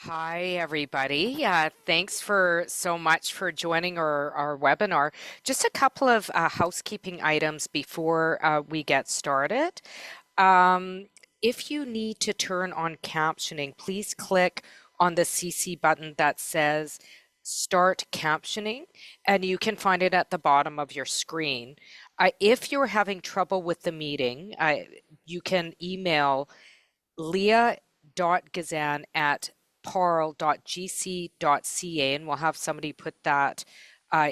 Hi, everybody. Thanks for so much for joining our webinar. Just a couple of housekeeping items before we get started. Um, if you need to turn on captioning, please click on the CC button that says Start Captioning, and you can find it at the bottom of your screen. If you're having trouble with the meeting, you can email Leah.Gazan at parl.gc.ca, and we'll have somebody put that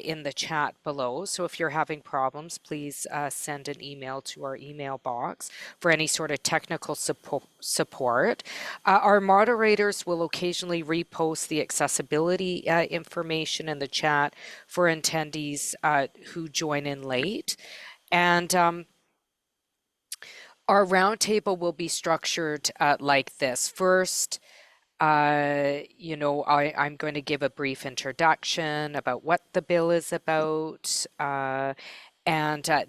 in the chat below. So if you're having problems, please send an email to our email box for any sort of technical support. Our moderators will occasionally repost the accessibility information in the chat for attendees who join in late. And our roundtable will be structured like this. First, I'm going to give a brief introduction about what the bill is about, and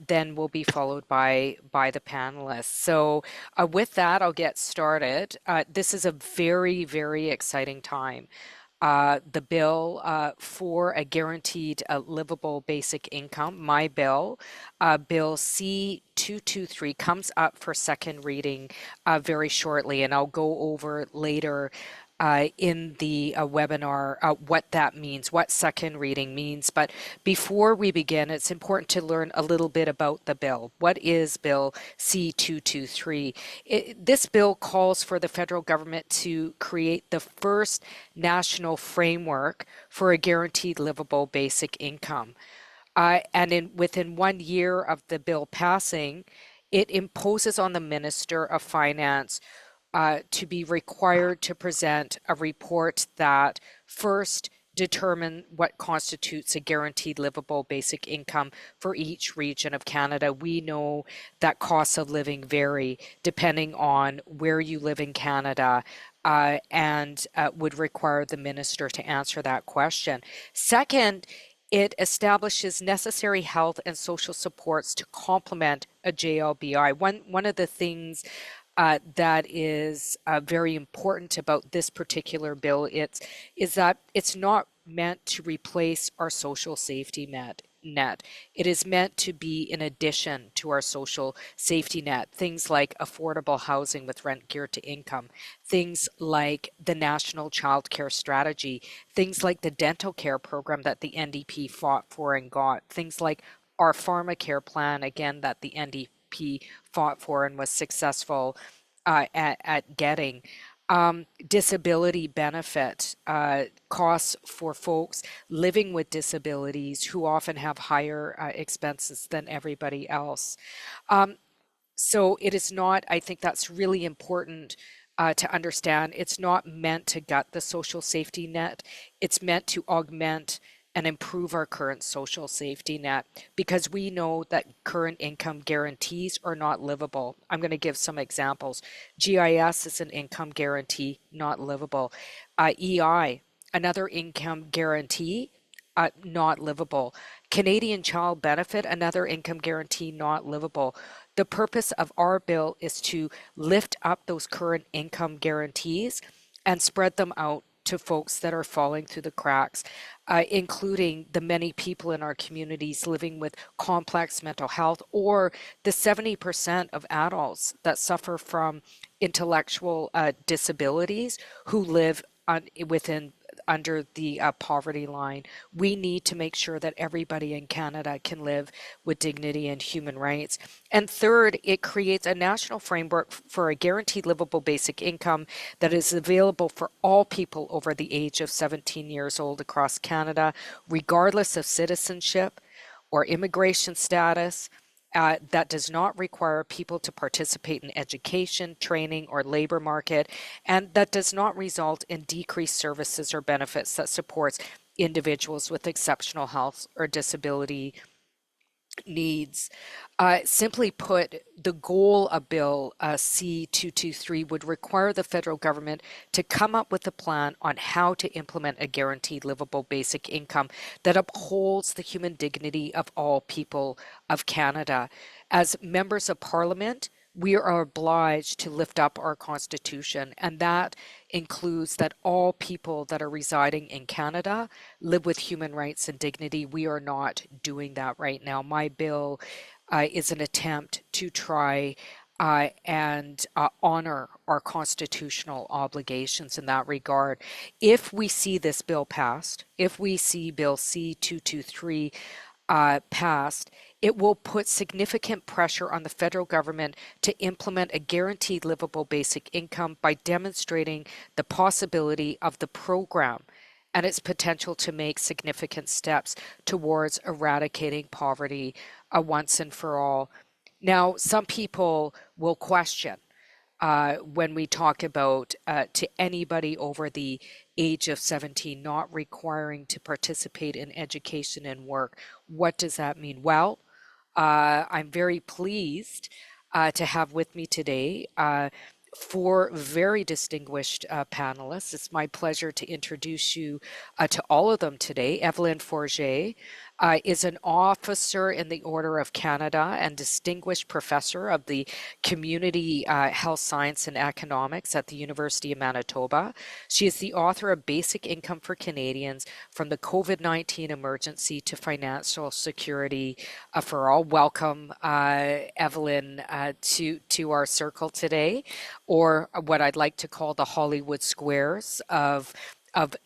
then we'll be followed by the panelists. So with that, I'll get started. This is a very, very exciting time. The bill for a guaranteed livable basic income, my bill, Bill C-223, comes up for second reading very shortly, and I'll go over later in the webinar what that means, what second reading means. But before we begin, it's important to learn a little bit about the bill. What is Bill C-223? This bill calls for the federal government to create the first national framework for a guaranteed livable basic income. And within 1 year of the bill passing, it imposes on the Minister of Finance to be required to present a report that first determine what constitutes a guaranteed livable basic income for each region of Canada. We know that costs of living vary depending on where you live in Canada, and would require the minister to answer that question. Second, it establishes necessary health and social supports to complement a GLBI. One of the things that is very important about this particular bill is that it's not meant to replace our social safety net. It is meant to be in addition to our social safety net. Things like affordable housing with rent geared to income, things like the National Child Care Strategy, things like the dental care program that the NDP fought for and got, things like our pharmacare plan, again, that the NDP fought for and was successful at getting. Disability benefit costs for folks living with disabilities who often have higher expenses than everybody else. So it is not, I think that's really important to understand. It's not meant to gut the social safety net. It's meant to augment and improve our current social safety net, because we know that current income guarantees are not livable. I'm going to give some examples. GIS is an income guarantee, not livable. EI, another income guarantee, not livable. Canadian Child Benefit, another income guarantee, not livable. The purpose of our bill is to lift up those current income guarantees and spread them out to folks that are falling through the cracks, including the many people in our communities living with complex mental health, or the 70% of adults that suffer from intellectual disabilities who live under the poverty line. We need to make sure that everybody in Canada can live with dignity and human rights. And third, it creates a national framework for a guaranteed livable basic income that is available for all people over the age of 17 years old across Canada, regardless of citizenship or immigration status. That does not require people to participate in education, training, or labor market, and that does not result in decreased services or benefits that supports individuals with exceptional health or disability needs. Simply put, the goal of Bill C-223 would require the federal government to come up with a plan on how to implement a guaranteed livable basic income that upholds the human dignity of all people of Canada. As members of Parliament, we are obliged to lift up our Constitution, and that includes that all people that are residing in Canada live with human rights and dignity. We are not doing that right now. My bill is an attempt to try and honor our constitutional obligations in that regard. If we see this bill passed, if we see Bill C-223 passed, it will put significant pressure on the federal government to implement a guaranteed livable basic income by demonstrating the possibility of the program and its potential to make significant steps towards eradicating poverty once and for all. Now, some people will question when we talk about to anybody over the age of 17 not requiring to participate in education and work. What does that mean? Well, I'm very pleased to have with me today four very distinguished panelists. It's my pleasure to introduce you to all of them today. Evelyn Forget is an officer in the Order of Canada and distinguished professor of the Community Health Science and Economics at the University of Manitoba. She is the author of Basic Income for Canadians: From the COVID-19 Emergency to Financial Security for All. Welcome, Evelyn, to our circle today, or what I'd like to call the Hollywood Squares of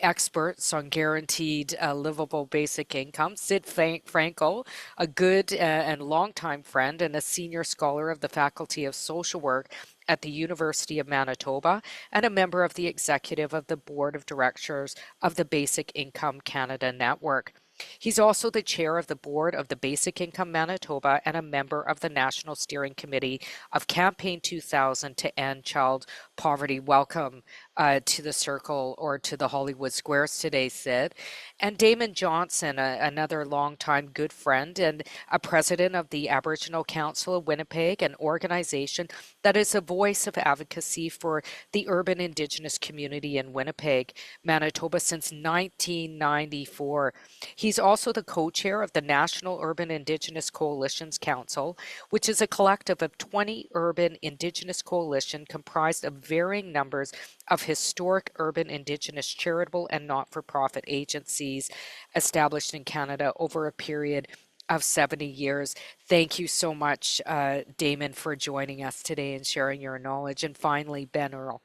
experts on guaranteed livable basic income. Sid Frankel, a good and longtime friend and a senior scholar of the Faculty of Social Work at the University of Manitoba, and a member of the executive of the Board of Directors of the Basic Income Canada Network. He's also the chair of the board of the Basic Income Manitoba and a member of the National Steering Committee of Campaign 2000 to End Child Poverty. Welcome to the circle, or to the Hollywood Squares today, Sid. And Damon Johnson, another longtime good friend and a president of the Aboriginal Council of Winnipeg, an organization that is a voice of advocacy for the urban Indigenous community in Winnipeg, Manitoba since 1994. He's also the co-chair of the National Urban Indigenous Coalitions Council, which is a collective of 20 urban Indigenous coalitions comprised of varying numbers of historic urban Indigenous charitable and not-for-profit agencies established in Canada over a period of 70 years. Thank you so much, Damon, for joining us today and sharing your knowledge. And finally, Ben Earl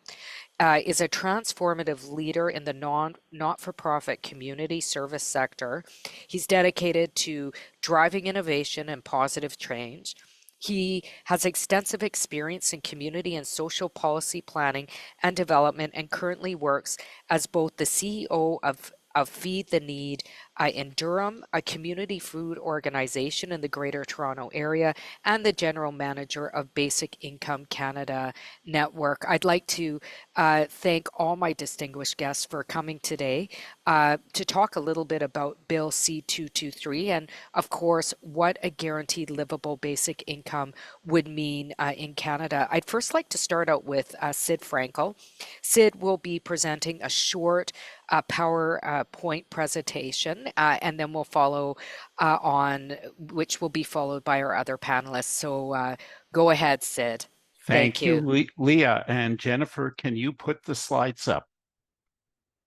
is a transformative leader in the not-for-profit community service sector. He's dedicated to driving innovation and positive change. He has extensive experience in community and social policy planning and development, and currently works as both the CEO of Feed the Need in Durham, a community food organization in the Greater Toronto Area, and the general manager of Basic Income Canada Network. I'd like to thank all my distinguished guests for coming today to talk a little bit about Bill C-223 and, of course, what a guaranteed livable basic income would mean in Canada. I'd first like to start out with Sid Frankel. Sid will be presenting a short PowerPoint presentation, and then we'll follow on, which will be followed by our other panelists. So go ahead, Sid. Thank Thank you. you, Leah. And Jennifer, can you put the slides up?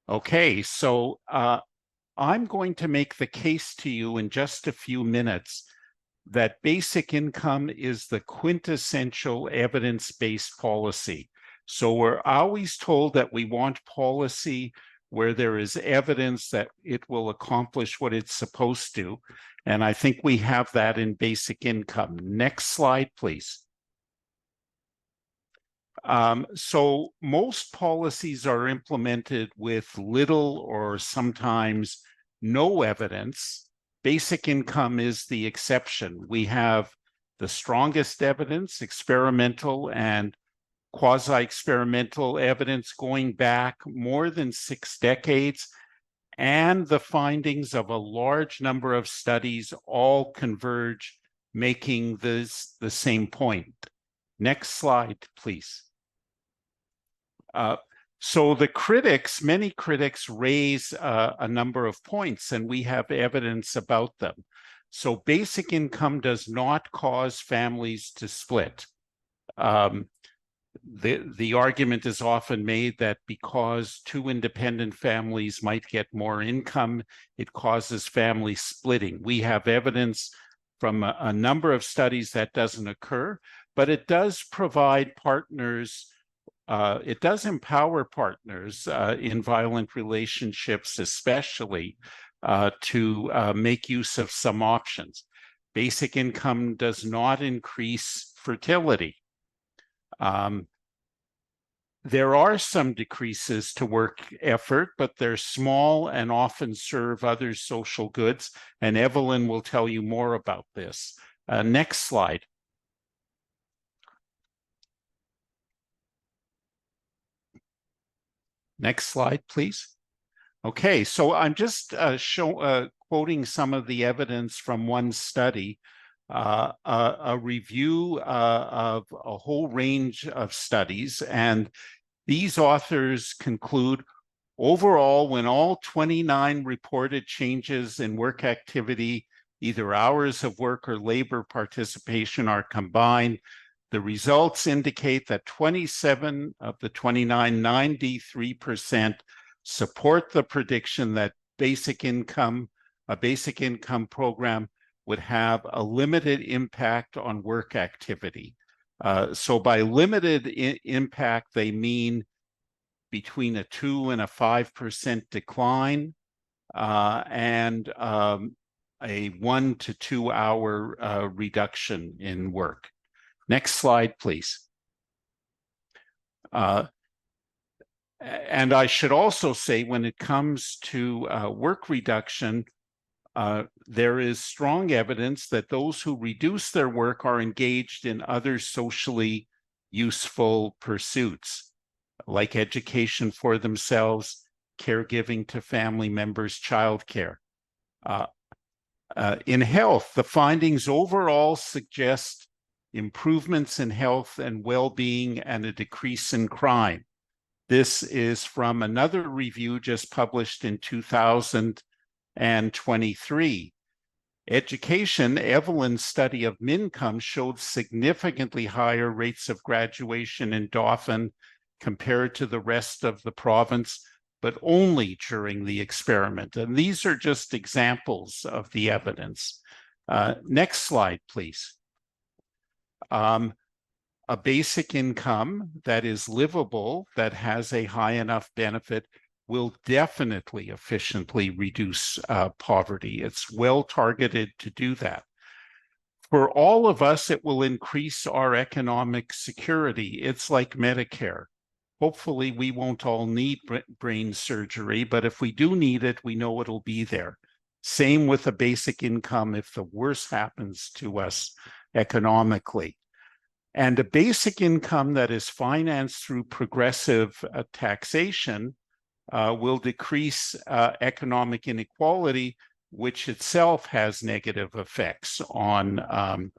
Okay, so I'm going to make the case to you in just a few minutes that basic income is the quintessential evidence-based policy. So we're always told that we want policy where there is evidence that it will accomplish what it's supposed to. And I think we have that in basic income. Next slide, please. So most policies are implemented with little or sometimes no evidence. Basic income is the exception. We have the strongest evidence, experimental and quasi-experimental evidence going back more than 6 decades, and the findings of a large number of studies all converge, making this the same point. Next slide, please. So the critics, many critics raise a number of points, and we have evidence about them. So basic income does not cause families to split. The argument is often made that because two independent families might get more income, it causes family splitting. We have evidence from a number of studies that doesn't occur, but it does provide partners, it does empower partners in violent relationships, especially to make use of some options. Basic income does not increase fertility. There are some decreases to work effort, but they're small and often serve other social goods. And Evelyn will tell you more about this. Next slide. Next slide, please. Okay, so I'm just quoting some of the evidence from one study, a review of a whole range of studies, and these authors conclude, overall, when all 29 reported changes in work activity, either hours of work or labor participation, are combined, the results indicate that 27 of the 29, 93%, support the prediction that a basic income program would have a limited impact on work activity. So by limited impact, they mean between a 2 and a 5% decline and a 1 to 2 hour reduction in work. Next slide, please. And I should also say, when it comes to work reduction, there is strong evidence that those who reduce their work are engaged in other socially useful pursuits, like education for themselves, caregiving to family members, childcare. In health, the findings overall suggest improvements in health and well-being and a decrease in crime. This is from another review just published in 2023. Education, Evelyn's study of MINCOME showed significantly higher rates of graduation in Dauphin compared to the rest of the province, but only during the experiment. And these are just examples of the evidence. Next slide, please. A basic income that is livable, that has a high enough benefit, will definitely efficiently reduce poverty. It's well targeted to do that. For all of us, it will increase our economic security. It's like Medicare. Hopefully, we won't all need brain surgery, but if we do need it, we know it'll be there. Same with a basic income if the worst happens to us economically. And a basic income that is financed through progressive taxation will decrease economic inequality, which itself has negative effects on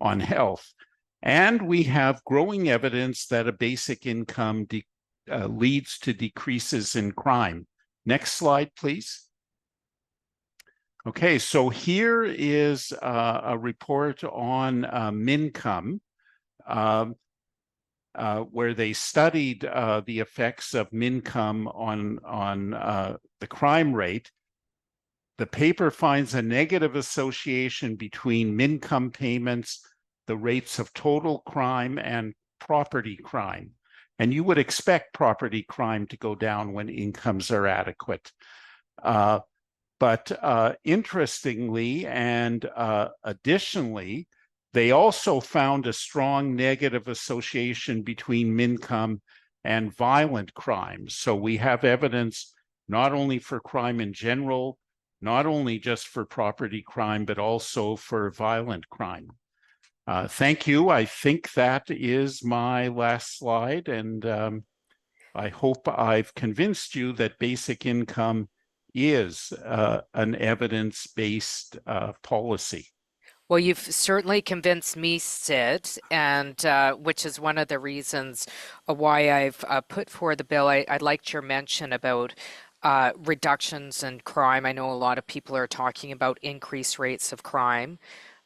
health. And we have growing evidence that a basic income leads to decreases in crime. Next slide, please. Okay, so here is a report on MINCOME, where they studied the effects of MINCOME on the crime rate. The paper finds a negative association between MINCOME payments, the rates of total crime, and property crime. And you would expect property crime to go down when incomes are adequate. But interestingly and additionally, they also found a strong negative association between MINCOME and violent crime. So we have evidence not only for crime in general, not only just for property crime, but also for violent crime. Thank you. I think that is my last slide, and I hope I've convinced you that basic income is an evidence-based policy. Well, you've certainly convinced me, Sid, and which is one of the reasons why I've put forward the bill. I liked your mention about reductions in crime. I know a lot of people are talking about increased rates of crime.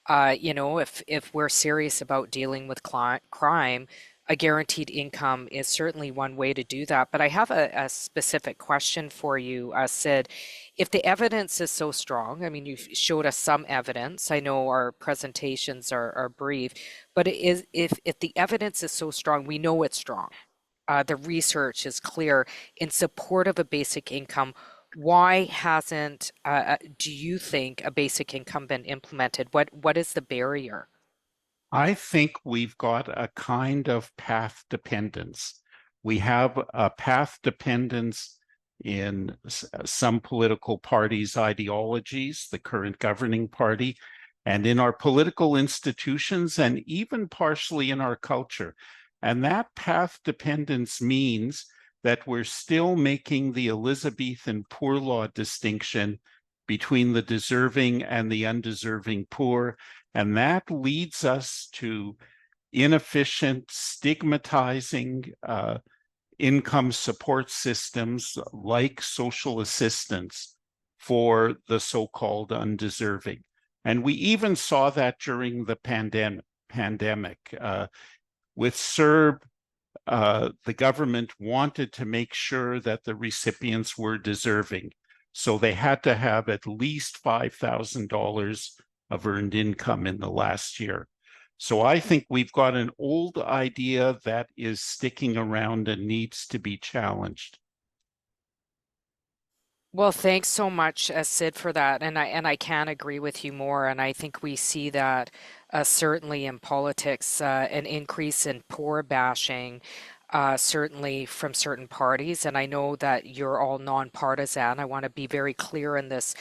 You know, if we're serious about dealing with crime, a guaranteed income is certainly one way to do that. But I have a specific question for you, Sid. If the evidence is so strong, I mean, you've showed us some evidence. I know our presentations are brief, but it is if the evidence is so strong, we know it's strong. The research is clear in support of a basic income. Why hasn't, do you think, a basic income been implemented? What is the barrier? I think we've got a kind of path dependence. We have a path dependence in some political parties' ideologies, the current governing party, and in our political institutions, and even partially in our culture. And that path dependence means that we're still making the Elizabethan poor law distinction between the deserving and the undeserving poor. And that leads us to inefficient, stigmatizing income support systems like social assistance for the so-called undeserving. And we even saw that during the pandemic. With CERB, the government wanted to make sure that the recipients were deserving. So they had to have at least $5,000 of earned income in the last year. So I think we've got an old idea that is sticking around and needs to be challenged. Well, thanks so much, Sid, for that, and I can agree with you more. And I think we see that certainly in politics, an increase in poor bashing, certainly from certain parties. And I know that you're all nonpartisan. I want to be very clear in this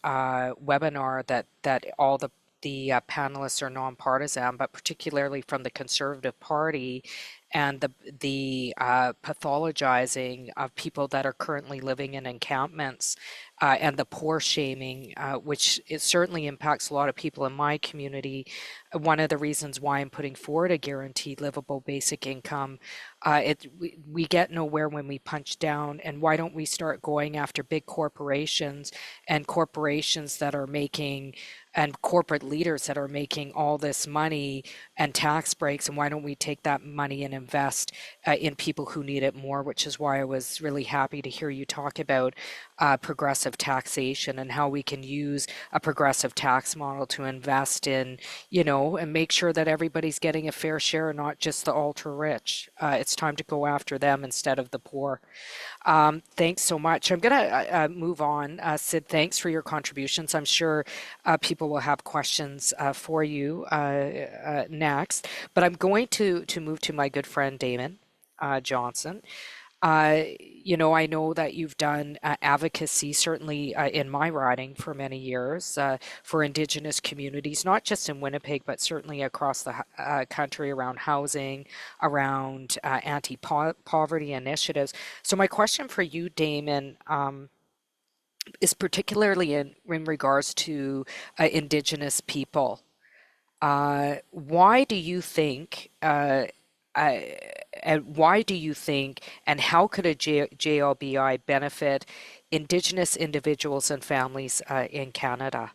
webinar that all the panelists are nonpartisan, but particularly from the Conservative Party and the pathologizing of people that are currently living in encampments and the poor shaming, which it certainly impacts a lot of people in my community. One of the reasons why I'm putting forward a guaranteed livable basic income, we get nowhere when we punch down. And why don't we start going after big corporations and corporations that are making and corporate leaders that are making all this money and tax breaks, and why don't we take that money and invest in people who need it more, which is why I was really happy to hear you talk about progressive taxation and how we can use a progressive tax model to invest in, you know, and make sure that everybody's getting a fair share, not just the ultra rich. It's time to go after them instead of the poor. Thanks so much. I'm going to move on. Sid, thanks for your contributions. I'm sure people will have questions for you next, but I'm going to move to my good friend Damon Johnson. You know, I know that you've done advocacy, certainly in my riding for many years, for Indigenous communities, not just in Winnipeg, but certainly across the country around housing, around anti-poverty initiatives. So my question for you, Damon, is particularly in regards to Indigenous people. Why do you think, uh, and why do you think, and how could a JLBI benefit Indigenous individuals and families in Canada?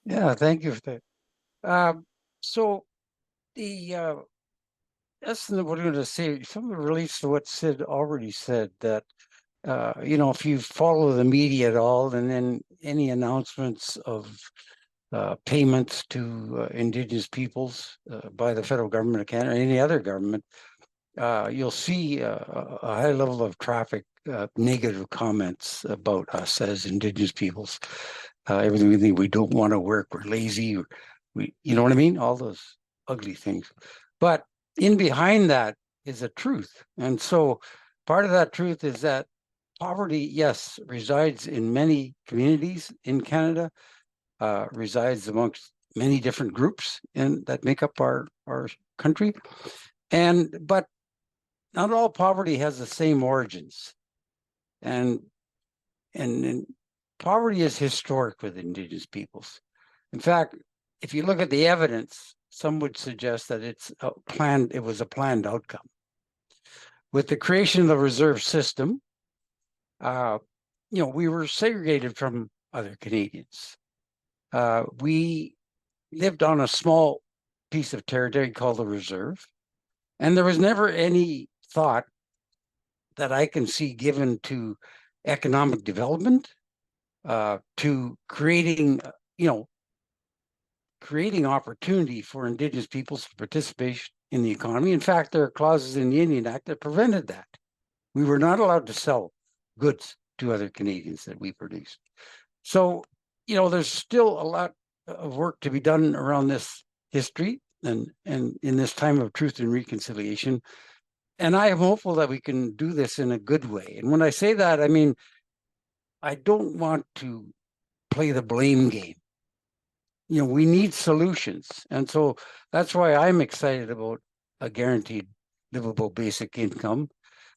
Yeah, thank you for that. So the essence of what I'm going to say, some of it relates to what Sid already said, that you know, if you follow the media at all, and then any announcements of payments to Indigenous peoples by the federal government of Canada or any other government, you'll see a high level of traffic, negative comments about us as Indigenous peoples. Everything we think, we don't want to work, we're lazy, you know what I mean? All those ugly things. But in behind that is a truth. And so part of that truth is that poverty, yes, resides in many communities in Canada, resides amongst many different groups that make up our country. But not all poverty has the same origins. And poverty is historic with Indigenous peoples. In fact, if you look at the evidence, some would suggest that it was a planned outcome. With the creation of the reserve system, you know, we were segregated from other Canadians. we lived on a small piece of territory called the reserve, and there was never any thought that I can see given to economic development, to creating, creating opportunity for Indigenous peoples to participate in the economy. In fact, there are clauses in the Indian Act that prevented that. We were not allowed to sell goods to other Canadians that we produced. So, there's still a lot of work to be done around this history and in this time of truth and reconciliation. And I am hopeful that we can do this in a good way. And when I say that, I mean, I don't want to play the blame game. We need solutions. And so that's why I'm excited about a guaranteed livable basic income,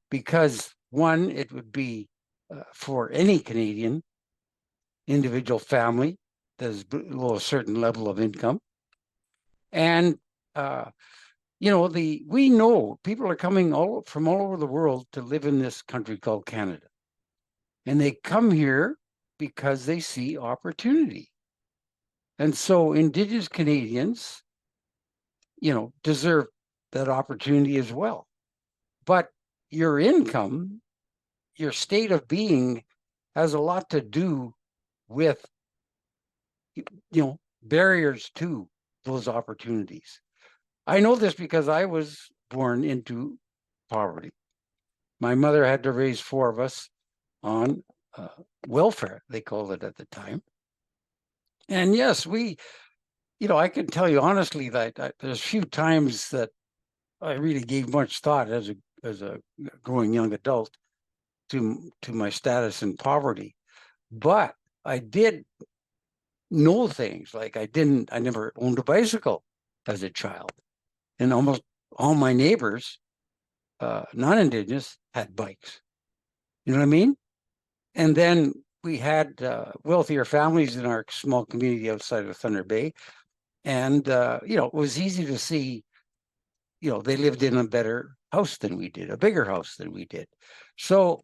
because one, it would be for any Canadian individual family that is below a certain level of income. And, we know people are coming from all over the world to live in this country called Canada. And they come here because they see opportunity. And so Indigenous Canadians, deserve that opportunity as well. But your income, your state of being has a lot to do with, barriers to those opportunities. I know this because I was born into poverty. My mother had to raise 4 of us on welfare, they called it at the time. And yes, I can tell you honestly that there's few times that I really gave much thought as a growing young adult to my status in poverty. But I did know things like I never owned a bicycle as a child. And almost all my neighbors, non-Indigenous, had bikes. You know what I mean? And then we had wealthier families in our small community outside of Thunder Bay. And, it was easy to see, they lived in a better house than we did, a bigger house than we did. So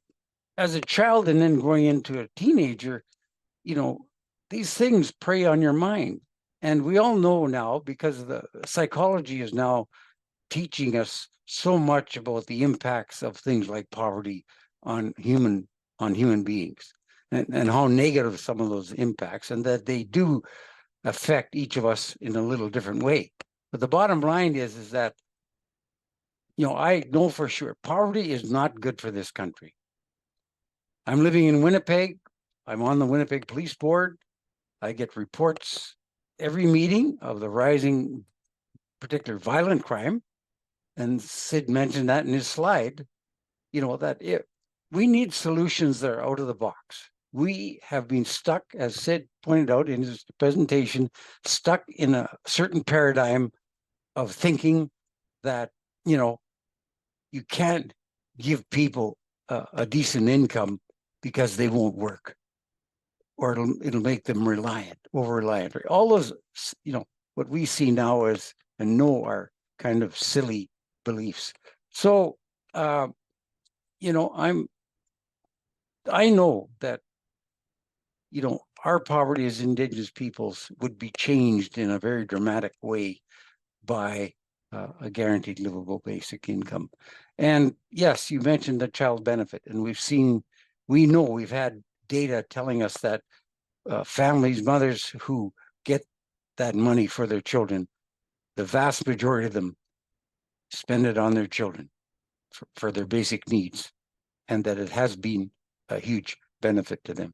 as a child and then growing into a teenager, these things prey on your mind. And we all know now, because the psychology is now teaching us so much about the impacts of things like poverty on human beings, and how negative some of those impacts, and that they do affect each of us in a little different way. But the bottom line is that, I know for sure poverty is not good for this country. I'm living in Winnipeg. I'm on the Winnipeg Police Board. I get reports every meeting of the rising, particular violent crime. And Sid mentioned that in his slide, we need solutions that are out of the box. We have been stuck, as Sid pointed out in his presentation, stuck in a certain paradigm of thinking that, you can't give people a decent income because they won't work, or it'll make them over-reliant. All those, what we see now as and know are kind of silly beliefs. So, I know that, our poverty as Indigenous peoples would be changed in a very dramatic way by a guaranteed livable basic income. And yes, you mentioned the child benefit, and we've had data telling us that families, mothers who get that money for their children, the vast majority of them spend it on their children for their basic needs, and that it has been a huge benefit to them.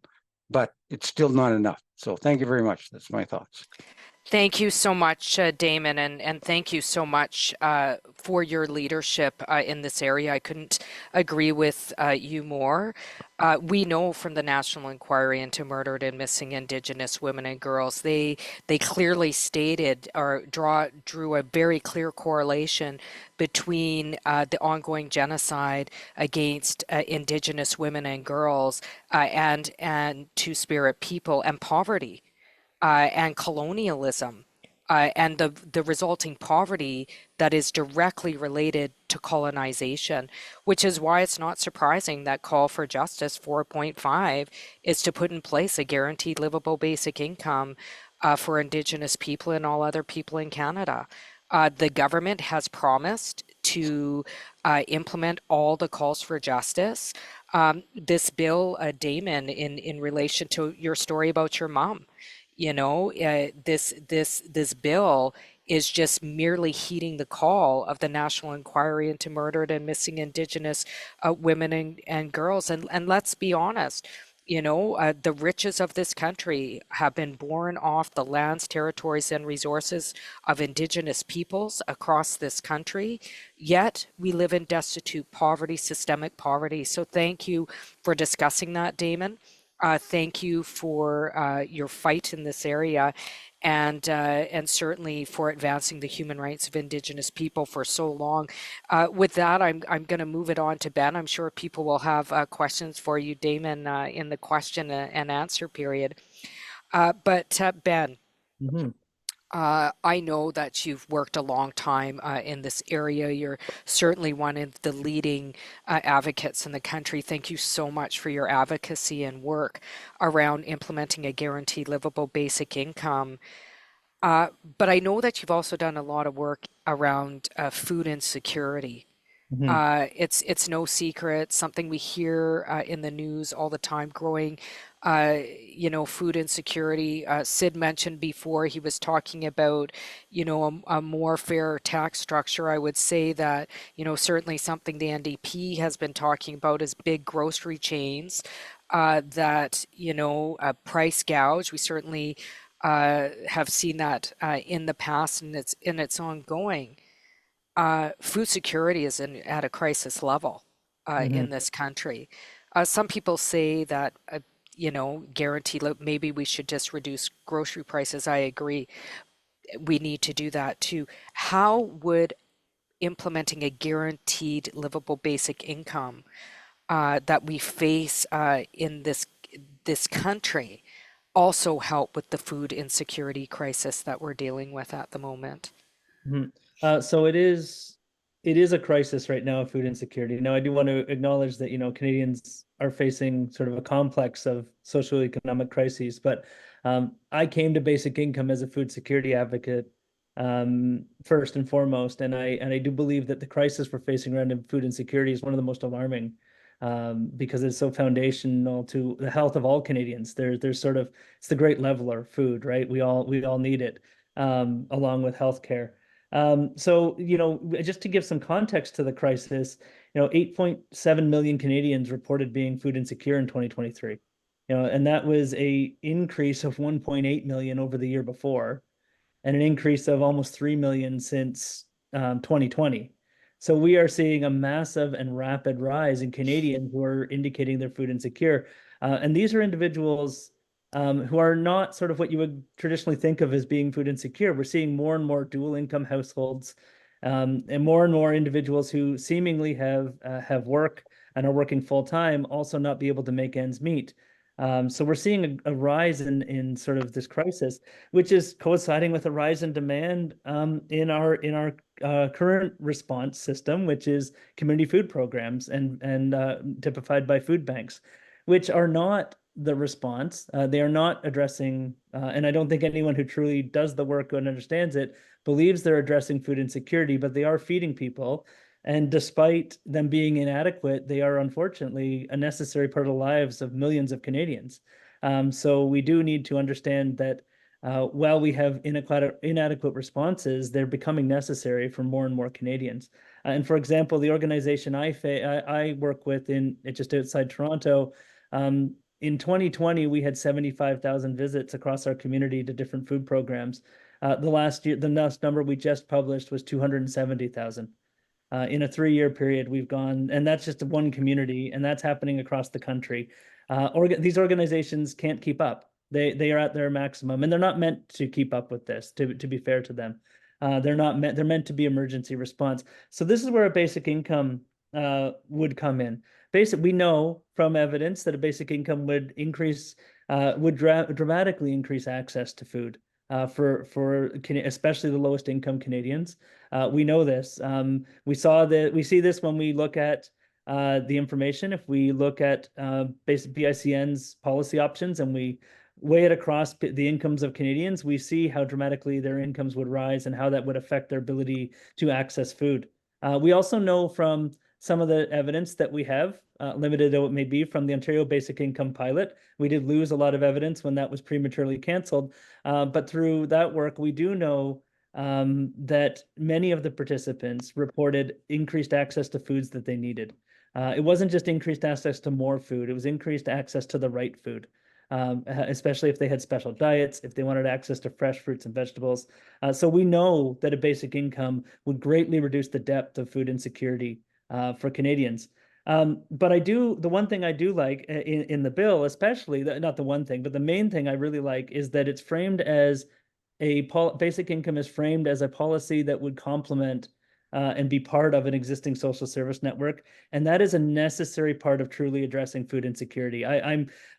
But it's still not enough. So thank you very much. That's my thoughts. Thank you so much, Damon, and thank you so much for your leadership in this area. I couldn't agree with you more. We know from the National Inquiry into Murdered and Missing Indigenous Women and Girls, they clearly stated or drew a very clear correlation between the ongoing genocide against Indigenous women and girls and Two-Spirit people and poverty. And colonialism, and the resulting poverty that is directly related to colonization, which is why it's not surprising that Call for Justice 4.5 is to put in place a guaranteed livable basic income for Indigenous people and all other people in Canada. The government has promised to implement all the calls for justice. This bill, Damon, in relation to your story about your mom, this bill is just merely heeding the call of the National Inquiry into Murdered and Missing Indigenous women and girls. And let's be honest, the riches of this country have been born off the lands, territories, and resources of Indigenous peoples across this country. Yet we live in destitute poverty, systemic poverty. So thank you for discussing that, Damon. Thank you for your fight in this area, and certainly for advancing the human rights of Indigenous people for so long. With that, I'm going to move it on to Ben. I'm sure people will have questions for you, Damon, in the question and answer period. But Ben, Mhm. I know that you've worked a long time in this area. You're certainly one of the leading advocates in the country. Thank you so much for your advocacy and work around implementing a guaranteed livable basic income. But I know that you've also done a lot of work around food insecurity. Mhm. It's no secret, something we hear in the news all the time, growing, food insecurity. Sid mentioned before he was talking about, a more fair tax structure. I would say that, certainly something the NDP has been talking about is big grocery chains that, price gouge. We certainly have seen that in the past, and it's ongoing. Food security is at a crisis level Mhm. in this country. Some people say that, guaranteed, maybe we should just reduce grocery prices. I agree. We need to do that too. How would implementing a guaranteed livable basic income that we face in this country also help with the food insecurity crisis that we're dealing with at the moment? Mhm. So it is a crisis right now of food insecurity. Now, I do want to acknowledge that, Canadians are facing sort of a complex of socioeconomic crises, but I came to basic income as a food security advocate first and foremost, and I do believe that the crisis we're facing around food insecurity is one of the most alarming because it's so foundational to the health of all Canadians. There's sort of it's the great leveler, food, right? We all need it along with healthcare. So, just to give some context to the crisis, 8.7 million Canadians reported being food insecure in 2023. And that was a increase of 1.8 million over the year before, and an increase of almost 3 million since 2020. So we are seeing a massive and rapid rise in Canadians who are indicating they're food insecure. And these are individuals who are not sort of what you would traditionally think of as being food insecure. We're seeing more and more dual income households, and more individuals who seemingly have work and are working full time also not be able to make ends meet. So we're seeing a rise in sort of this crisis, which is coinciding with a rise in demand in our current response system, which is community food programs and typified by food banks, which are not the response. They are not addressing, and I don't think anyone who truly does the work and understands it believes they're addressing food insecurity, but they are feeding people. And despite them being inadequate, they are unfortunately a necessary part of the lives of millions of Canadians. So we do need to understand that while we have inadequate responses, they're becoming necessary for more and more Canadians. And for example, the organization I work with in just outside Toronto, in 2020, we had 75,000 visits across our community to different food programs. The last number we just published was 270,000. In a 3-year period, we've gone, and that's just one community, and that's happening across the country. These organizations can't keep up. They are at their maximum, and they're not meant to keep up with this. To be fair to them, they're meant to be emergency response. So this is where a basic income would come in. We know from evidence that a basic income would dramatically increase access to food for especially the lowest income Canadians. We know this. We see this when we look at the information. If we look at basic BICN's policy options and we weigh it across the incomes of Canadians, we see how dramatically their incomes would rise and how that would affect their ability to access food. We also know from some of the evidence that we have, limited though it may be, from the Ontario Basic Income Pilot. We did lose a lot of evidence when that was prematurely canceled, but through that work, we do know that many of the participants reported increased access to foods that they needed. It wasn't just increased access to more food, it was increased access to the right food. Especially if they had special diets, if they wanted access to fresh fruits and vegetables. So we know that a basic income would greatly reduce the depth of food insecurity for Canadians. But the one thing I do like in the bill, especially, not the one thing, but the main thing I really like is that it's framed as basic income is framed as a policy that would complement and be part of an existing social service network. And that is a necessary part of truly addressing food insecurity.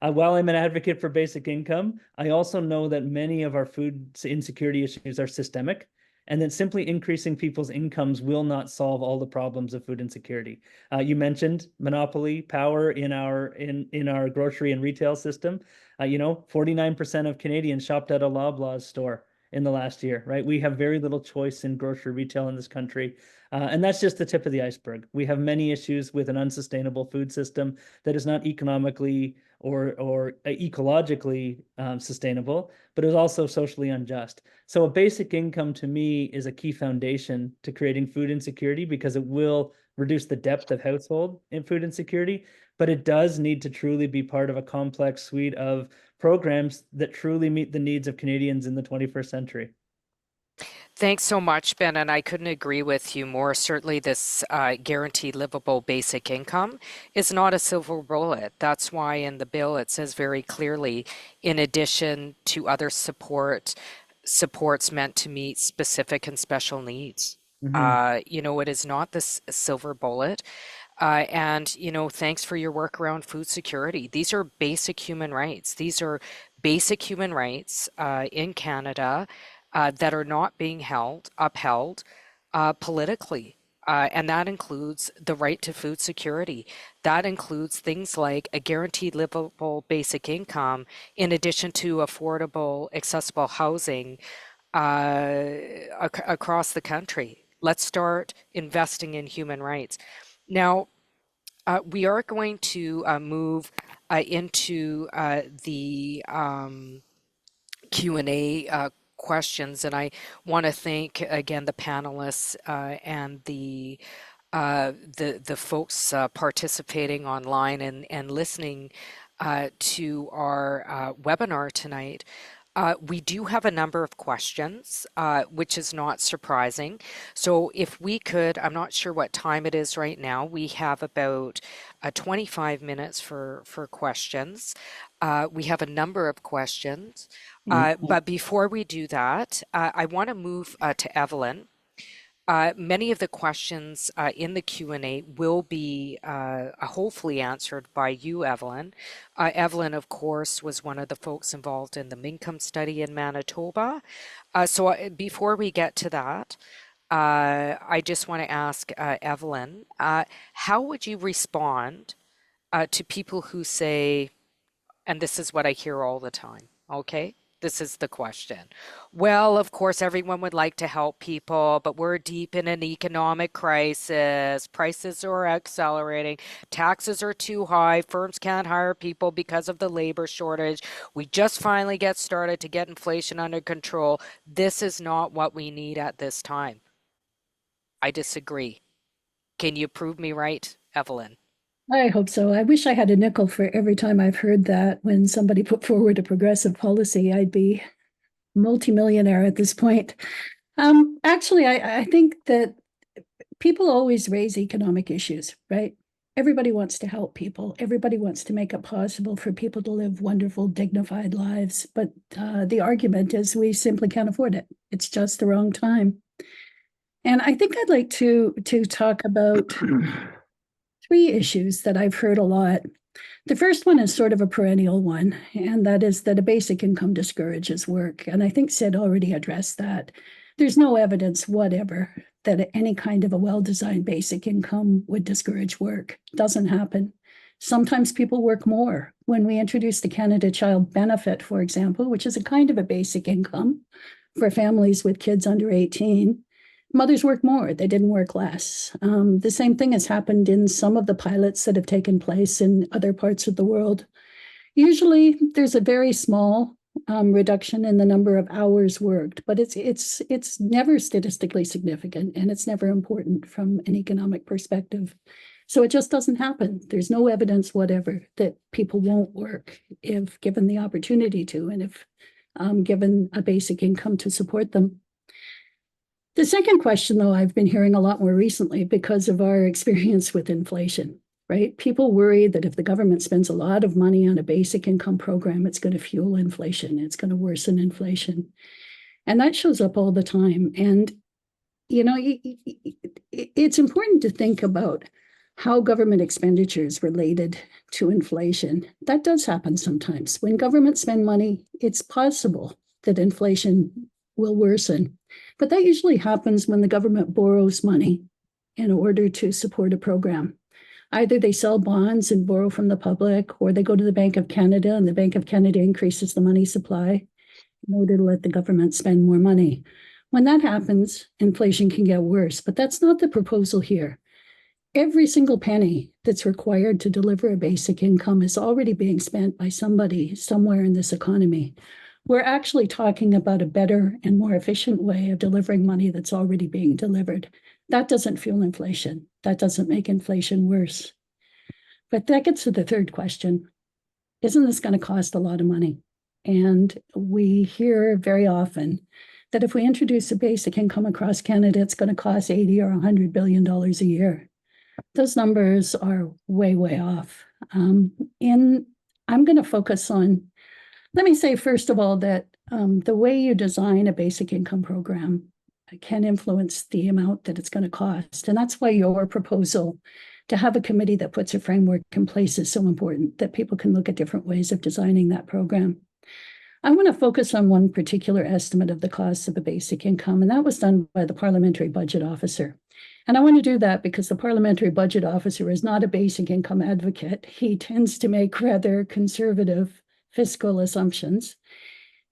While I'm an advocate for basic income, I also know that many of our food insecurity issues are systemic, and that simply increasing people's incomes will not solve all the problems of food insecurity. You mentioned monopoly power in our grocery and retail system. 49% of Canadians shopped at a Loblaws store in the last year, right? We have very little choice in grocery retail in this country. And that's just the tip of the iceberg. We have many issues with an unsustainable food system that is not economically or ecologically sustainable, but is also socially unjust. So a basic income to me is a key foundation to creating food insecurity because it will reduce the depth of household in food insecurity, but it does need to truly be part of a complex suite of programs that truly meet the needs of Canadians in the 21st century. Thanks so much, Ben, and I couldn't agree with you more. Certainly, this guaranteed livable basic income is not a silver bullet. That's why in the bill it says very clearly, in addition to other supports meant to meet specific and special needs. It is not this silver bullet. And, thanks for your work around food security. These are basic human rights. These are basic human rights in Canada that are not being upheld politically. And that includes the right to food security. That includes things like a guaranteed livable basic income, in addition to affordable, accessible housing across the country. Let's start investing in human rights. Now, we are going to move into the Q&A questions, and I want to thank again the panelists and the folks participating online and listening to our webinar tonight. We do have a number of questions, which is not surprising. So if we could, I'm not sure what time it is right now. We have about 25 minutes for questions. We have a number of questions. But before we do that, I want to move to Evelyn. Many of the questions in the Q&A will be hopefully answered by you, Evelyn. Evelyn, of course, was one of the folks involved in the Minkum study in Manitoba. So before we get to that, I just want to ask Evelyn, how would you respond to people who say, and this is what I hear all the time, okay? This is the question. Well, of course, everyone would like to help people, but we're deep in an economic crisis. Prices are accelerating. Taxes are too high. Firms can't hire people because of the labor shortage. We just finally get started to get inflation under control. This is not what we need at this time. I disagree. Can you prove me right, Evelyn? I hope so. I wish I had a nickel for every time I've heard that when somebody put forward a progressive policy. I'd be multimillionaire at this point. Actually, I think that people always raise economic issues, right? Everybody wants to help people. Everybody wants to make it possible for people to live wonderful, dignified lives. But the argument is we simply can't afford it. It's just the wrong time. And I think I'd like to talk about three issues that I've heard a lot. The first one is sort of a perennial one, and that is that a basic income discourages work. And I think Sid already addressed that. There's no evidence whatever that any kind of a well-designed basic income would discourage work. It doesn't happen. Sometimes people work more. When we introduced the Canada Child Benefit, for example, which is a kind of a basic income for families with kids under 18, mothers work more. They didn't work less. The same thing has happened in some of the pilots that have taken place in other parts of the world. Usually there's a very small reduction in the number of hours worked, but it's never statistically significant, and it's never important from an economic perspective. So it just doesn't happen. There's no evidence whatever that people won't work if given the opportunity to, and if given a basic income to support them. The second question, though, I've been hearing a lot more recently because of our experience with inflation, right? People worry that if the government spends a lot of money on a basic income program, it's going to fuel inflation. It's going to worsen inflation. And that shows up all the time. And, you know, it's important to think about how government expenditure is related to inflation. That does happen sometimes. When governments spend money, it's possible that inflation will worsen. But that usually happens when the government borrows money in order to support a program. Either they sell bonds and borrow from the public, or they go to the Bank of Canada and the Bank of Canada increases the money supply in order to let the government spend more money. When that happens, inflation can get worse, but that's not the proposal here. Every single penny that's required to deliver a basic income is already being spent by somebody somewhere in this economy. We're actually talking about a better and more efficient way of delivering money that's already being delivered. That doesn't fuel inflation. That doesn't make inflation worse. But that gets to the third question. Isn't this going to cost a lot of money? And we hear very often that if we introduce a basic income across Canada, it's going to cost $80 or $100 billion a year. Those numbers are way, way off. And I'm going to focus on, let me say, first of all, that the way you design a basic income program can influence the amount that it's going to cost. And that's why your proposal to have a committee that puts a framework in place is so important, that people can look at different ways of designing that program. I want to focus on one particular estimate of the cost of a basic income, and that was done by the Parliamentary Budget Officer. And I want to do that because the Parliamentary Budget Officer is not a basic income advocate. He tends to make rather conservative fiscal assumptions.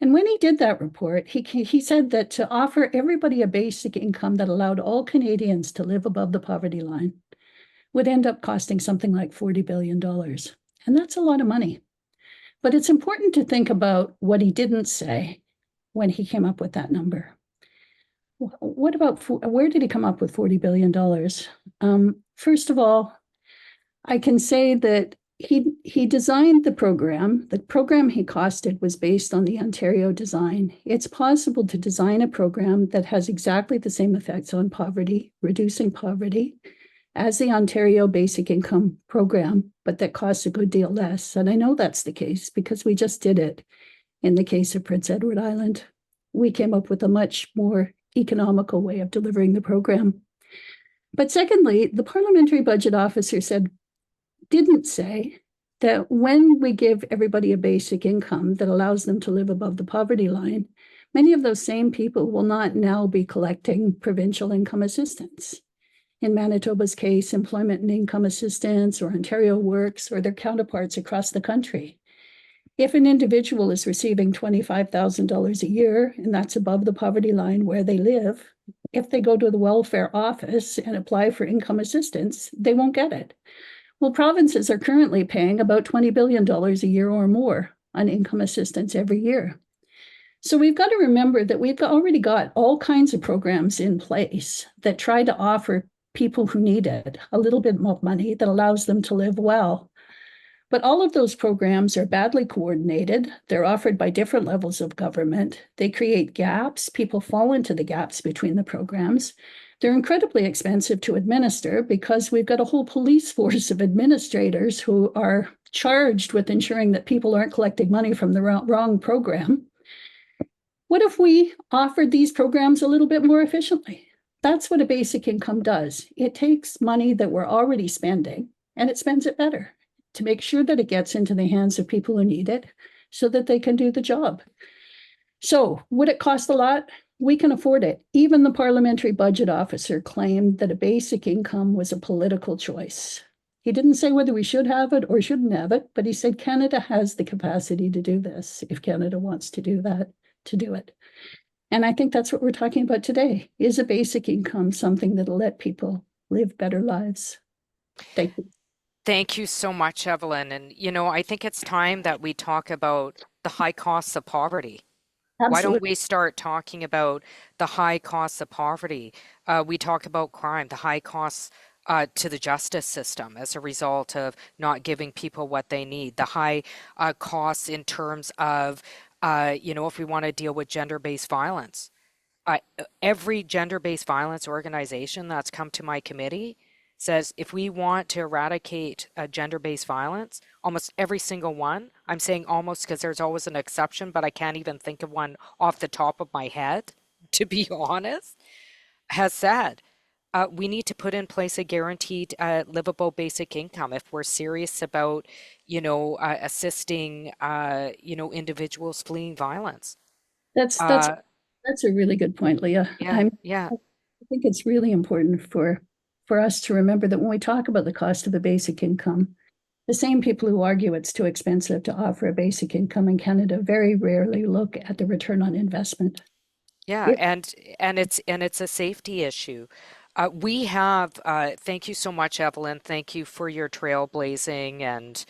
And when he did that report, he said that to offer everybody a basic income that allowed all Canadians to live above the poverty line would end up costing something like $40 billion. And that's a lot of money. But it's important to think about what he didn't say when he came up with that number. What about, where did he come up with $40 billion? First of all, I can say that he designed the program. The program he costed was based on the Ontario design. It's possible to design a program that has exactly the same effects on poverty, reducing poverty, as the Ontario Basic Income Program, but that costs a good deal less. And I know that's the case because we just did it in the case of Prince Edward Island. We came up with a much more economical way of delivering the program. But secondly, the Parliamentary Budget Officer didn't say that when we give everybody a basic income that allows them to live above the poverty line, many of those same people will not now be collecting provincial income assistance. In Manitoba's case, employment and income assistance, or Ontario Works, or their counterparts across the country. If an individual is receiving $25,000 a year, and that's above the poverty line where they live, if they go to the welfare office and apply for income assistance, they won't get it. Well, provinces are currently paying about $20 billion a year or more on income assistance every year. So we've got to remember that we've already got all kinds of programs in place that try to offer people who need it a little bit more money that allows them to live well. But all of those programs are badly coordinated. They're offered by different levels of government. They create gaps. People fall into the gaps between the programs. They're incredibly expensive to administer because we've got a whole police force of administrators who are charged with ensuring that people aren't collecting money from the wrong program. What if we offered these programs a little bit more efficiently? That's what a basic income does. It takes money that we're already spending and it spends it better to make sure that it gets into the hands of people who need it so that they can do the job. So would it cost a lot? We can afford it. Even the Parliamentary Budget Officer claimed that a basic income was a political choice. He didn't say whether we should have it or shouldn't have it, but he said Canada has the capacity to do this if Canada wants to do that, to do it. And I think that's what we're talking about today. Is a basic income something that'll let people live better lives? Thank you. Thank you so much, Evelyn. And, I think it's time that we talk about the high costs of poverty. Why don't Absolutely. we start talking about the high costs of poverty? We talk about crime, the high costs to the justice system as a result of not giving people what they need, the high costs in terms of, if we want to deal with gender-based violence. Every gender-based violence organization that's come to my committee says if we want to eradicate gender-based violence, almost every single one, I'm saying almost because there's always an exception, but I can't even think of one off the top of my head, to be honest, has said we need to put in place a guaranteed livable basic income if we're serious about, assisting, individuals fleeing violence. That's Uh, that's a really good point, Leah. yeah, yeah. I think it's really important for us to remember that when we talk about the cost of a basic income, the same people who argue it's too expensive to offer a basic income in Canada very rarely look at the return on investment. Yeah, It, and it's a safety issue. We have thank you so much, Evelyn. Thank you for your trailblazing and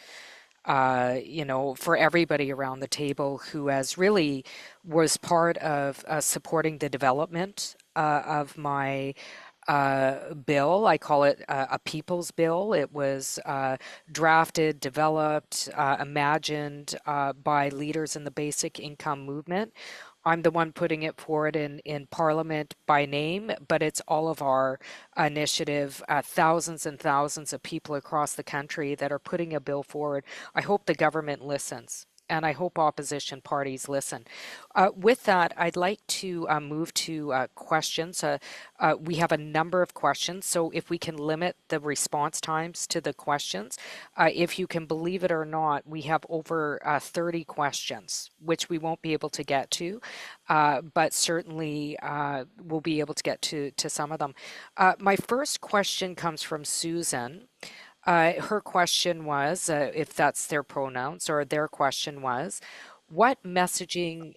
for everybody around the table who has really was part of supporting the development of my bill. I call it a people's bill. It was drafted, developed, imagined by leaders in the basic income movement. I'm the one putting it forward in Parliament by name, but it's all of our initiative, thousands and thousands of people across the country that are putting a bill forward. I hope the government listens. And I hope opposition parties listen. With that, I'd like to move to questions. We have a number of questions, so if we can limit the response times to the questions, if you can believe it or not, we have over 30 questions, which we won't be able to get to, but certainly we'll be able to get to some of them. My first question comes from Susan. Her question was, if that's their pronouns, or their question was, what messaging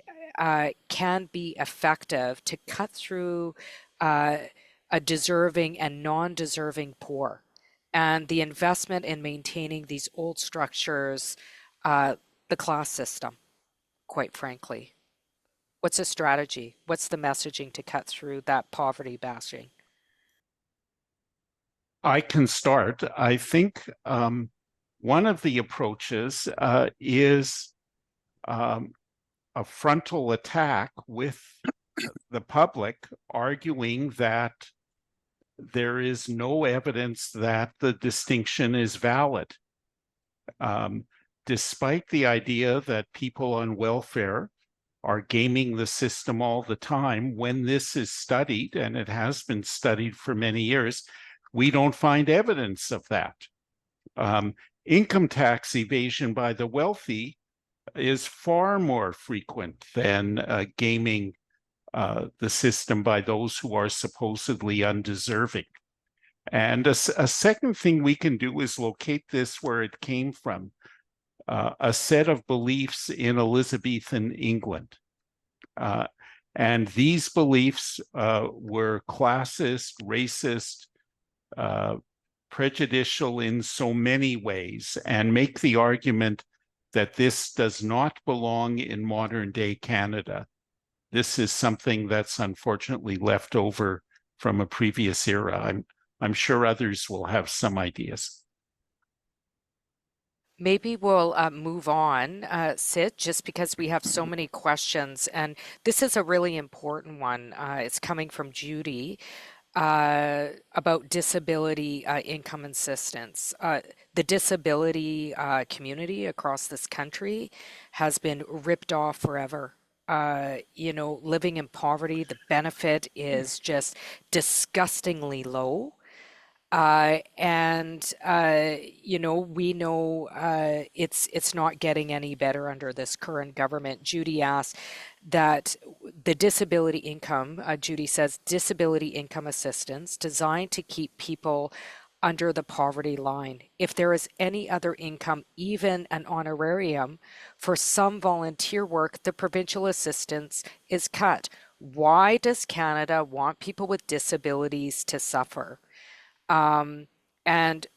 can be effective to cut through uh, a deserving and non-deserving poor, and the investment in maintaining these old structures, the class system, quite frankly? What's a strategy? What's the messaging to cut through that poverty bashing? I can start. I think one of the approaches is a frontal attack with the public, arguing that there is no evidence that the distinction is valid. Despite the idea that people on welfare are gaming the system all the time, when this is studied, and it has been studied for many years, we don't find evidence of that. Income tax evasion by the wealthy is far more frequent than gaming the system by those who are supposedly undeserving. And a second thing we can do is locate this where it came from, a set of beliefs in Elizabethan England. And these beliefs were classist, racist, prejudicial in so many ways, and make the argument that this does not belong in modern day Canada. This is something that's unfortunately left over from a previous era. I'm sure others will have some ideas. Maybe we'll move on, Sid, just because we have so many questions. And this is a really important one. It's coming from Judy about disability income assistance. The disability community across this country has been ripped off forever. Living in poverty, the benefit is just disgustingly low. And we know it's not getting any better under this current government. Judy asked that the disability income, Judy says, disability income assistance designed to keep people under the poverty line. If there is any other income, even an honorarium for some volunteer work, the provincial assistance is cut. Why does Canada want people with disabilities to suffer? And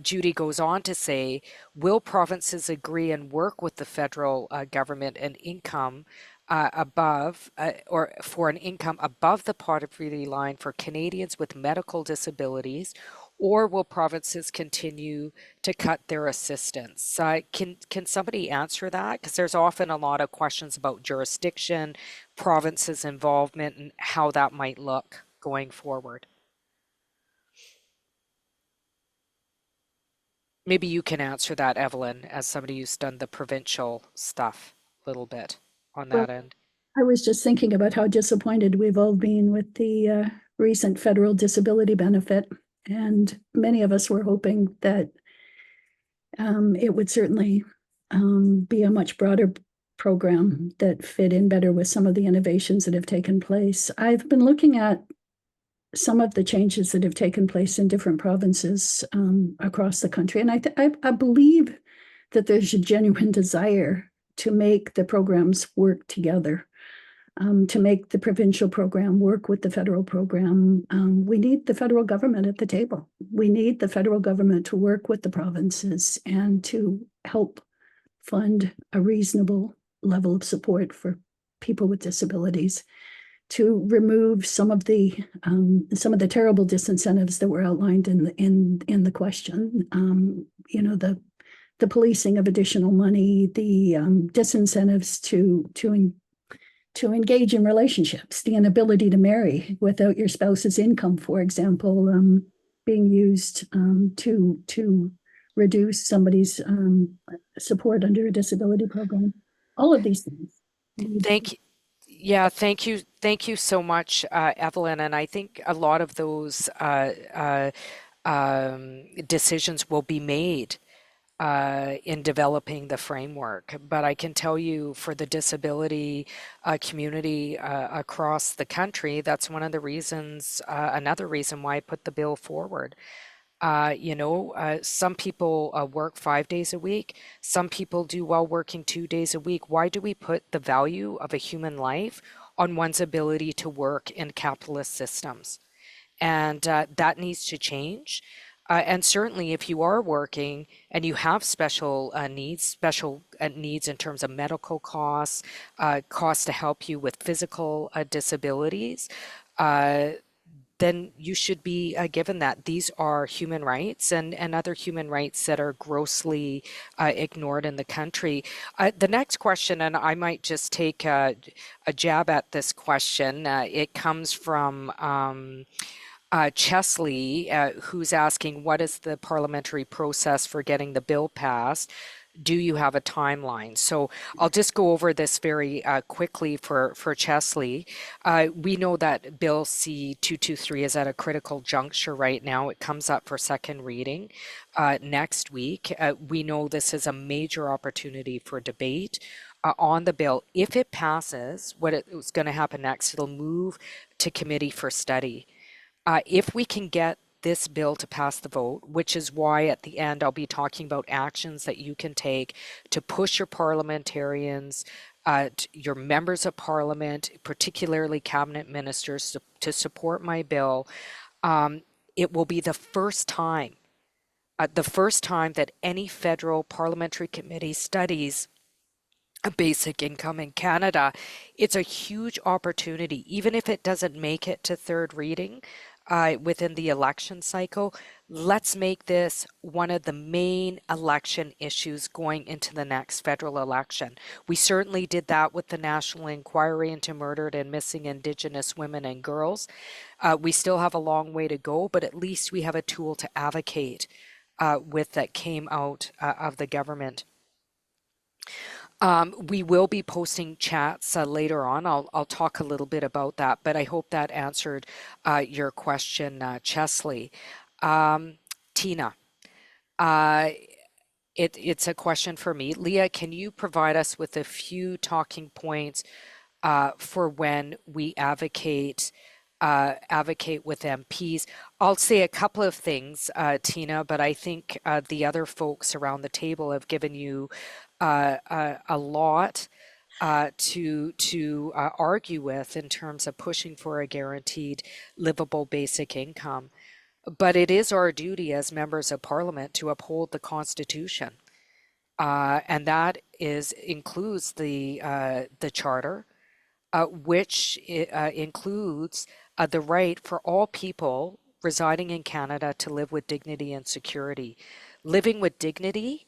Judy goes on to say, will provinces agree and work with the federal government and income above or for an income above the poverty line for Canadians with medical disabilities, or will provinces continue to cut their assistance? Can somebody answer that? Because there's often a lot of questions about jurisdiction, provinces' involvement, and how that might look going forward. Maybe you can answer that, Evelyn, as somebody who's done the provincial stuff a little bit on Well, that end. I was just thinking about how disappointed we've all been with the recent federal disability benefit. And many of us were hoping that it would certainly be a much broader program that fit in better with some of the innovations that have taken place. I've been looking at some of the changes that have taken place in different provinces across the country. And I believe that there's a genuine desire to make the programs work together, to make the provincial program work with the federal program. We need the federal government at the table. We need the federal government to work with the provinces and to help fund a reasonable level of support for people with disabilities, to remove some of the terrible disincentives that were outlined in the question. The policing of additional money, the disincentives to engage in relationships, the inability to marry without your spouse's income, for example, being used to reduce somebody's support under a disability program. All of these things. Thank you. Yeah, thank you so much, Evelyn. And I think a lot of those decisions will be made in developing the framework. But I can tell you, for the disability community across the country, that's one of the reasons, another reason why I put the bill forward. Some people work 5 days a week. Some people do well working 2 days a week. Why do we put the value of a human life on one's ability to work in capitalist systems? And that needs to change. And certainly, if you are working and you have special needs in terms of medical costs, costs to help you with physical disabilities, then you should be given that. These are human rights and other human rights that are grossly ignored in the country. The next question, and I might just take a jab at this question, it comes from Chesley, who's asking, what is the parliamentary process for getting the bill passed? Do you have a timeline? So I'll just go over this very quickly for Chesley. We know that Bill C-223 is at a critical juncture right now. It comes up for second reading next week. We know this is a major opportunity for debate on the bill. If it passes, what is going to happen next, it'll move to committee for study. If we can get this bill to pass the vote, which is why at the end I'll be talking about actions that you can take to push your parliamentarians, your members of parliament, particularly cabinet ministers, to support my bill. It will be the first time that any federal parliamentary committee studies a basic income in Canada. It's a huge opportunity, even if it doesn't make it to third reading within the election cycle. Let's make this one of the main election issues going into the next federal election. We certainly did that with the National Inquiry into Murdered and Missing Indigenous Women and Girls. We still have a long way to go, but at least we have a tool to advocate with that came out of the government. We will be posting chats later on. I'll talk a little bit about that, but I hope that answered your question, Chesley. Tina, it's a question for me. Leah, can you provide us with a few talking points for when we advocate advocate with MPs. I'll say a couple of things, Tina, but I think the other folks around the table have given you a lot to argue with in terms of pushing for a guaranteed livable basic income. But it is our duty as members of Parliament to uphold the Constitution, and that includes the Charter, which includes the right for all people residing in Canada to live with dignity and security. Living with dignity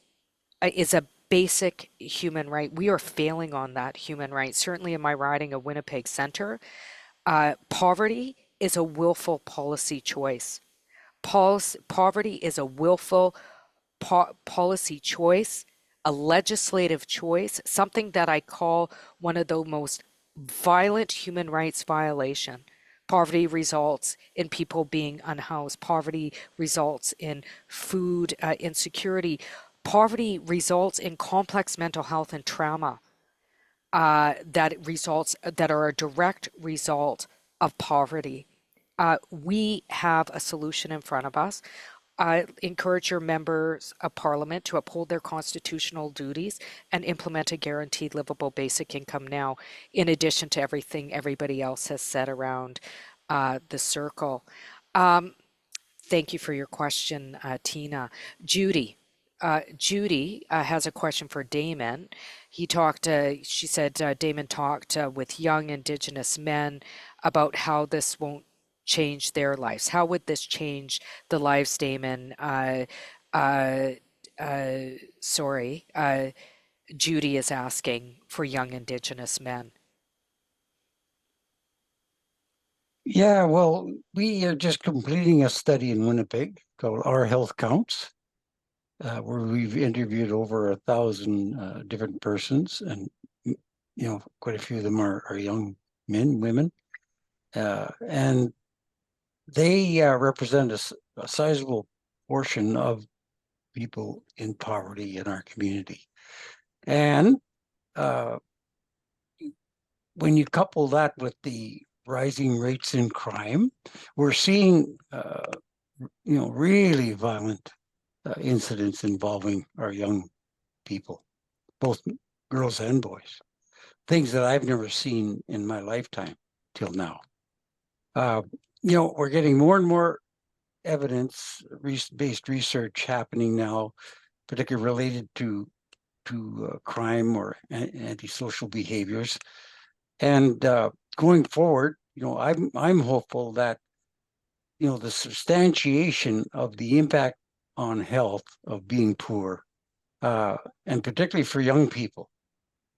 is a basic human right. We are failing on that human right. Certainly in my riding of Winnipeg Centre, poverty is a willful policy choice. Poverty is a willful policy choice, a legislative choice, something that I call one of the most violent human rights violation. Poverty results in people being unhoused. Poverty results in food insecurity. Poverty results in complex mental health and trauma that are a direct result of poverty. We have a solution in front of us. I encourage your members of Parliament to uphold their constitutional duties and implement a guaranteed livable basic income now, in addition to everything everybody else has said around the circle. Thank you for your question, Tina. Judy has a question for Damon. She said Damon talked with young Indigenous men about how this won't change their lives. How would this change the lives, Damon? Judy is asking for young Indigenous men. Yeah, well, we are just completing a study in Winnipeg called Our Health Counts, where we've interviewed over 1,000 different persons, and quite a few of them are young men, women, and they represent a sizable portion of people in poverty in our community. And when you couple that with the rising rates in crime, we're seeing really violent incidents involving our young people, both girls and boys, things that I've never seen in my lifetime till now. We're getting more and more evidence-based research happening now, particularly related to crime or antisocial behaviors. And going forward, I'm hopeful that the substantiation of the impact on health of being poor, and particularly for young people,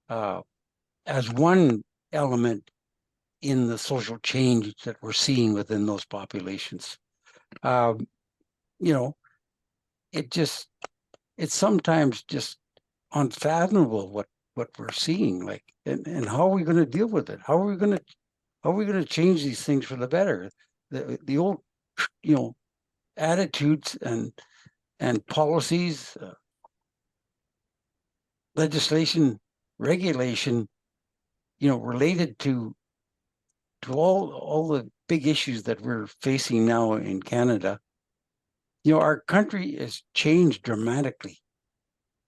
as one element in the social change that we're seeing within those populations. It's sometimes just unfathomable what we're seeing, like, and how are we going to deal with it? How are we going to change these things for the better? The old, attitudes and policies, legislation, regulation, related to all the big issues that we're facing now in Canada. Our country has changed dramatically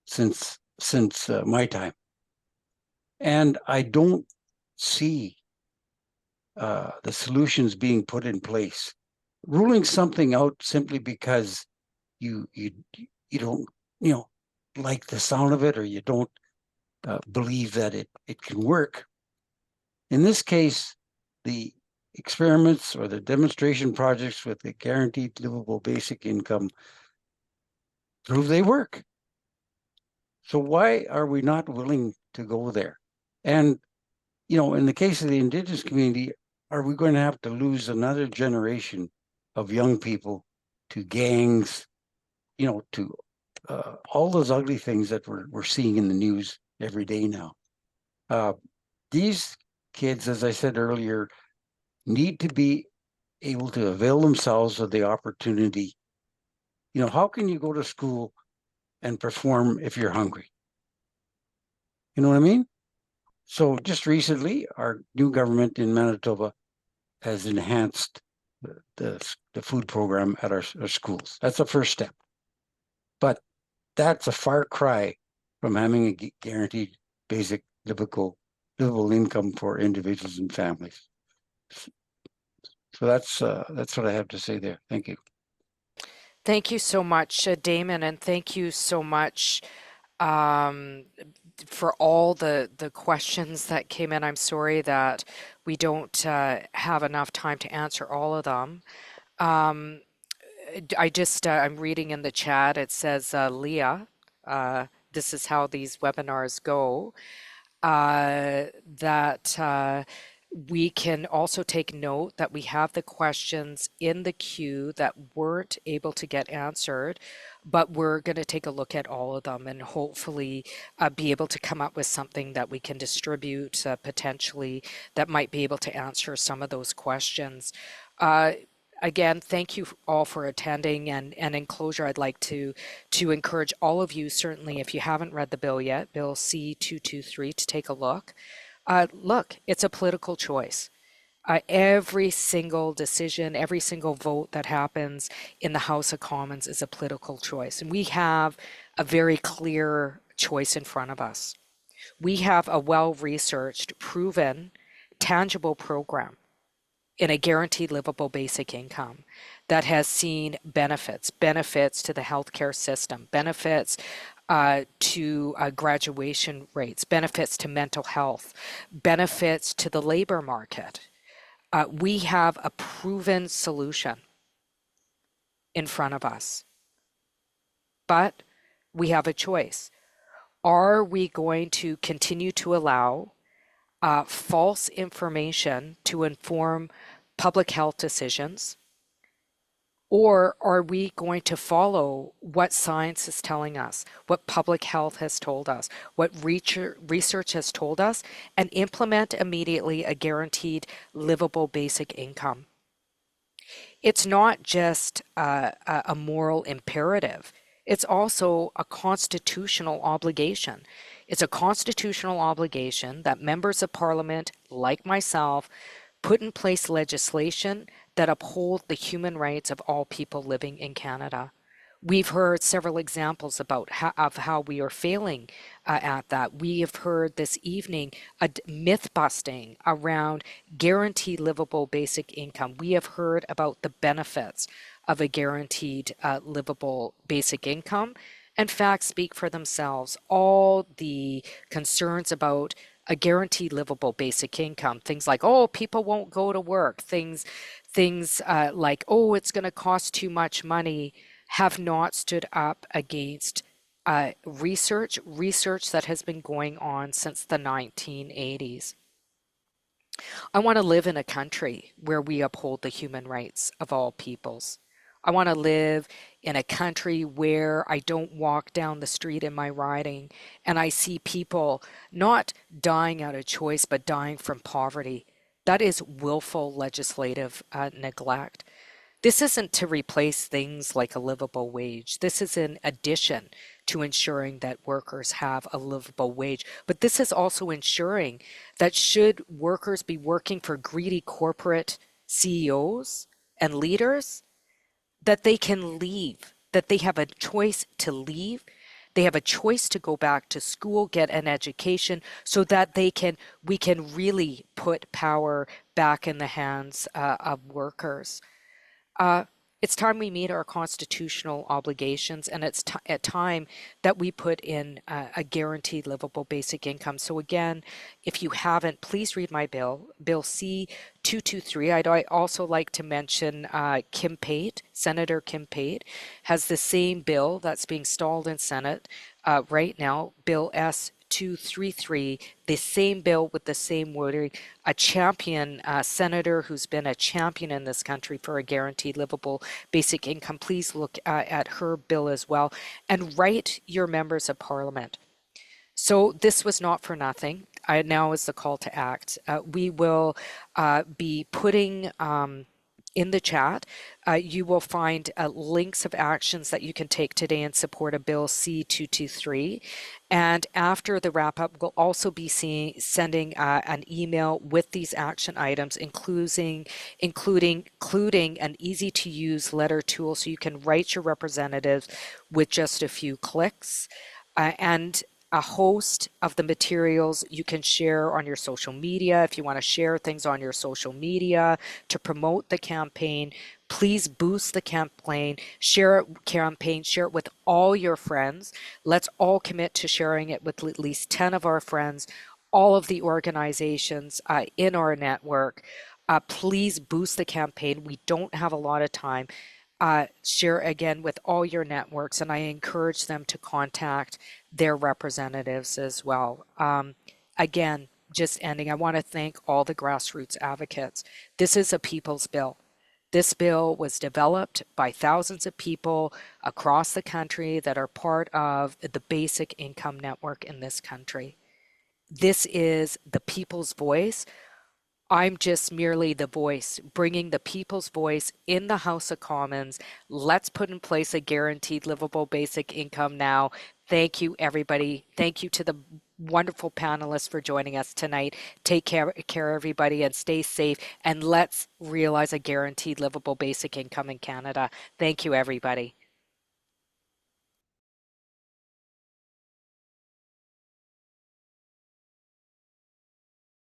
since my time, and I don't see the solutions being put in place. Ruling something out simply because you don't like the sound of it, or you don't believe that it can work. In this case, the experiments or the demonstration projects with the guaranteed livable basic income prove they work. So why are we not willing to go there? And, in the case of the Indigenous community, are we going to have to lose another generation of young people to gangs, to all those ugly things that we're seeing in the news every day now? These kids, as I said earlier, need to be able to avail themselves of the opportunity. How can you go to school and perform if you're hungry? You know what I mean? So just recently, our new government in Manitoba has enhanced the food program at our schools. That's the first step. But that's a far cry from having a guaranteed basic livable income for individuals and families. So that's what I have to say there. Thank you. Thank you so much, Damon, and thank you so much um, for all the questions that came in. I'm sorry that we don't have enough time to answer all of them. Um, I'm reading in the chat, it says, Leah, this is how these webinars go, that we can also take note that we have the questions in the queue that weren't able to get answered, but we're going to take a look at all of them and hopefully be able to come up with something that we can distribute potentially that might be able to answer some of those questions. Again, thank you all for attending, and in closure, I'd like to encourage all of you, certainly if you haven't read the bill yet, Bill C-223, to take a look. Look, it's a political choice. Every single decision, every single vote that happens in the House of Commons is a political choice, and we have a very clear choice in front of us. We have a well-researched, proven, tangible program in a guaranteed livable basic income that has seen benefits to the healthcare system, benefits to graduation rates, benefits to mental health, benefits to the labor market. We have a proven solution in front of us, but we have a choice. Are we going to continue to allow false information to inform public health decisions? Or are we going to follow what science is telling us, what public health has told us, what research has told us, and implement immediately a guaranteed livable basic income? It's not just a moral imperative. It's also a constitutional obligation. It's a constitutional obligation that members of parliament, like myself, put in place legislation that uphold the human rights of all people living in Canada. We've heard several examples about how we are failing at that. We have heard this evening a myth busting around guaranteed livable basic income. We have heard about the benefits of a guaranteed livable basic income, and facts speak for themselves. All the concerns about a guaranteed livable basic income, things like, oh, people won't go to work, things like, oh, it's going to cost too much money, have not stood up against research that has been going on since the 1980s. I want to live in a country where we uphold the human rights of all peoples. I want to live in a country where I don't walk down the street in my riding and I see people not dying out of choice, but dying from poverty. That is willful legislative neglect. This isn't to replace things like a livable wage. This is in addition to ensuring that workers have a livable wage. But this is also ensuring that should workers be working for greedy corporate CEOs and leaders, that they can leave, that they have a choice to leave. They have a choice to go back to school, get an education, so that we can really put power back in the hands of workers. It's time we meet our constitutional obligations, and it's at time that we put in a guaranteed livable basic income. So again, if you haven't, please read my bill, Bill C-223. I'd also like to mention Kim Pate, Senator Kim Pate, has the same bill that's being stalled in Senate right now, Bill S-233, the same bill with the same wording, a champion senator who's been a champion in this country for a guaranteed livable basic income. Please look at her bill as well and write your members of parliament. So this was not for nothing. Now is the call to act. We will be putting in the chat, you will find links of actions that you can take today in support of Bill C-223. And after the wrap up, we'll also be sending an email with these action items, including an easy to use letter tool so you can write your representatives with just a few clicks. And a host of the materials you can share on your social media. If you want to share things on your social media to promote the campaign, please boost the campaign, share it with all your friends. Let's all commit to sharing it with at least 10 of our friends, all of the organizations in our network. Please boost the campaign. We don't have a lot of time. Share again with all your networks, and I encourage them to contact their representatives as well. Again, just ending, I want to thank all the grassroots advocates. This is a people's bill. This bill was developed by thousands of people across the country that are part of the basic income network in this country. This is the people's voice. I'm just merely the voice, bringing the people's voice in the House of Commons. Let's put in place a guaranteed livable basic income now. Thank you, everybody. Thank you to the wonderful panelists for joining us tonight. Take care, everybody, and stay safe. And let's realize a guaranteed livable basic income in Canada. Thank you, everybody.